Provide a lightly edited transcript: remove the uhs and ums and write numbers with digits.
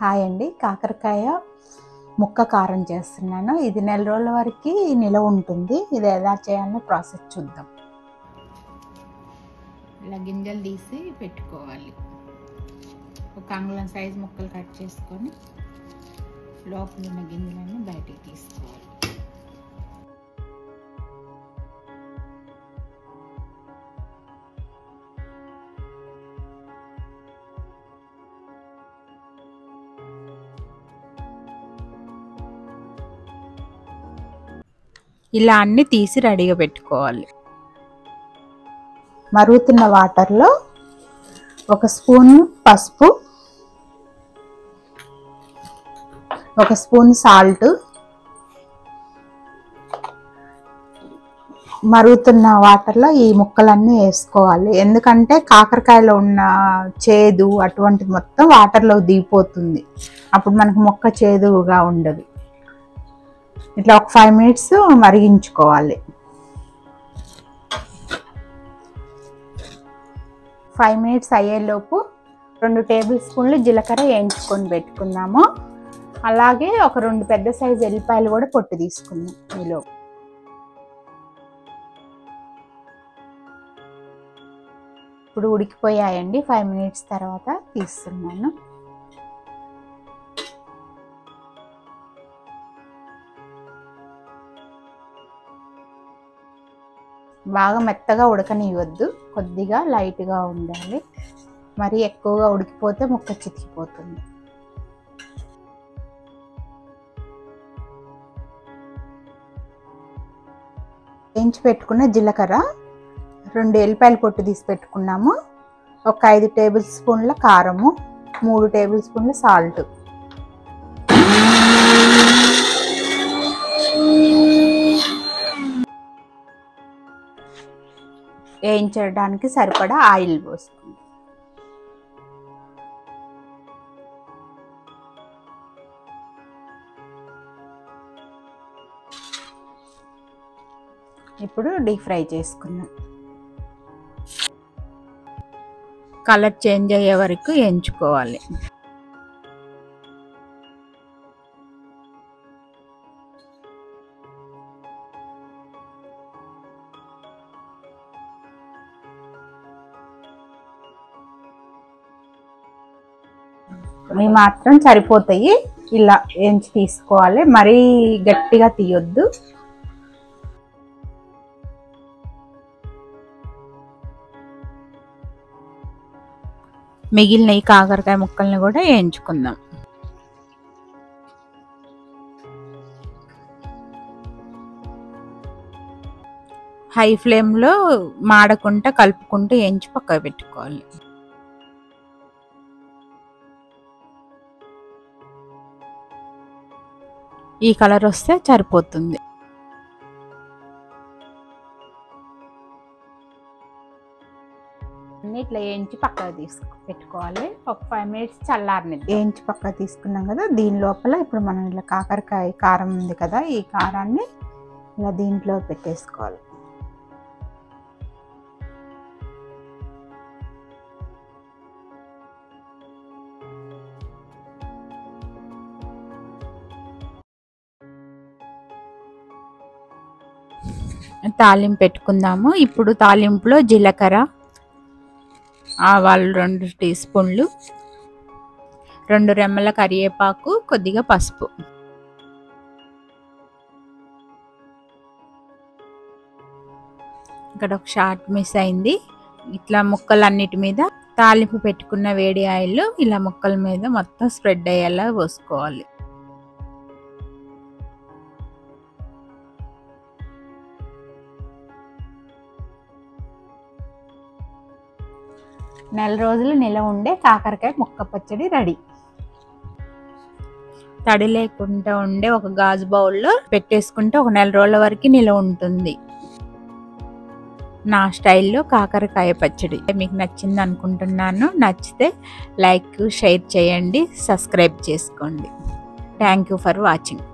Hi అండి, కాకరకాయ ముక్క కారం చేస్తున్నాను. ఇది నెల రోజుల వరకు నిలవ ఉంటుంది. ఇది ఎలా చేయాలో ప్రాసెస్ చూద్దాం. ఇలా గింజలు తీసి పెట్టుకోవాలి. ఒక అంగుళం సైజు ముక్కలు కట్ చేసుకొని లోపల ఉన్న గింజలన్నీ బయటికి తీసుకోవాలి. ఇలా అన్ని తీసి రెడీగా పెట్టుకోవాలి. మరుగుతున్న వాటర్లో ఒక స్పూన్ పసుపు, ఒక స్పూన్ సాల్ట్, మరుగుతున్న వాటర్లో ఈ ముక్కలన్నీ వేసుకోవాలి. ఎందుకంటే కాకరకాయలో ఉన్న చేదు అటువంటిది మొత్తం వాటర్లో దిగిపోతుంది. అప్పుడు మనకు ముక్క చేదుగా ఉండదు. ఇట్లా ఒక 5 minutes మరిగించుకోవాలి. 5 minutes అయ్యేలోపు 2 టేబుల్ స్పూన్లు జీలకర్ర వేయించుకొని పెట్టుకుందాము. అలాగే ఒక 2 పెద్ద సైజు ఎల్లిపాయలు కూడా పొట్టు తీసుకుందాం. ఈలో ఇప్పుడు ఉడికిపోయాయండి. 5 minutes తర్వాత తీస్తున్నాను. బాగా మెత్తగా ఉడకనివ్వద్దు, కొద్దిగా లైట్గా ఉండాలి. మరి ఎక్కువగా ఉడికిపోతే ముక్క చితికిపోతుంది. వేయించి పెట్టుకున్న జీలకర్ర, 2 ఎల్లిపాయల పొట్టు తీసి పెట్టుకున్నాము. ఒక 5 టేబుల్ స్పూన్ల కారము, 3 టేబుల్ స్పూన్ల సాల్ట్, వేయించడానికి సరిపడా ఆయిల్ పోసుకుందాం. ఇప్పుడు డీప్ ఫ్రై చేసుకుందాం. కలర్ చేంజ్ అయ్యే వరకు వేయించుకోవాలి. ఇవి మాత్రం సరిపోతాయి. ఇలా వేయించి తీసుకోవాలి, మరీ గట్టిగా తీయొద్దు. మిగిలిన ఈ కాకరకాయ ముక్కల్ని కూడా వేయించుకుందాం. హై ఫ్లేమ్లో మాడకుండా కలుపుకుంటూ వేయించి పక్కకు పెట్టుకోవాలి. ఈ కలర్ వస్తే సరిపోతుంది. ఇట్లా వేయించి పక్కకు పెట్టుకోవాలి. ఒక 5 minutes చల్లారని వేయించి పక్కకు తీసుకున్నాం కదా. దీని లోపల ఇప్పుడు మనం ఇలా కాకరకాయ కారం ఉంది కదా, ఈ కారాన్ని ఇలా దీంట్లో పెట్టేసుకోవాలి. తాలింపు పెట్టుకుందాము. ఇప్పుడు తాలింపులో జీలకర్ర, ఆవాలు 2 టీ స్పూన్లు, 2 రెమ్మల కరివేపాకు, కొద్దిగా పసుపు, ఇక్కడ ఒక షార్ట్ మిస్ అయింది. ఇట్లా ముక్కలన్నిటి మీద తాలింపు పెట్టుకున్న వేడి ఆయిల్ ఇలా ముక్కల మీద మొత్తం స్ప్రెడ్ అయ్యేలా పోసుకోవాలి. నెల రోజులు నిలవ ఉండే కాకరకాయ ముక్క పచ్చడి రెడీ. తడి లేకుండా ఉండే ఒక గాజు బౌల్లో పెట్టేసుకుంటే ఒక నెల రోజుల వరకు నిలవ ఉంటుంది. నా స్టైల్లో కాకరకాయ పచ్చడి మీకు నచ్చింది అనుకుంటున్నాను. నచ్చితే లైక్, షేర్ చేయండి, సబ్స్క్రైబ్ చేసుకోండి. Thank you for watching.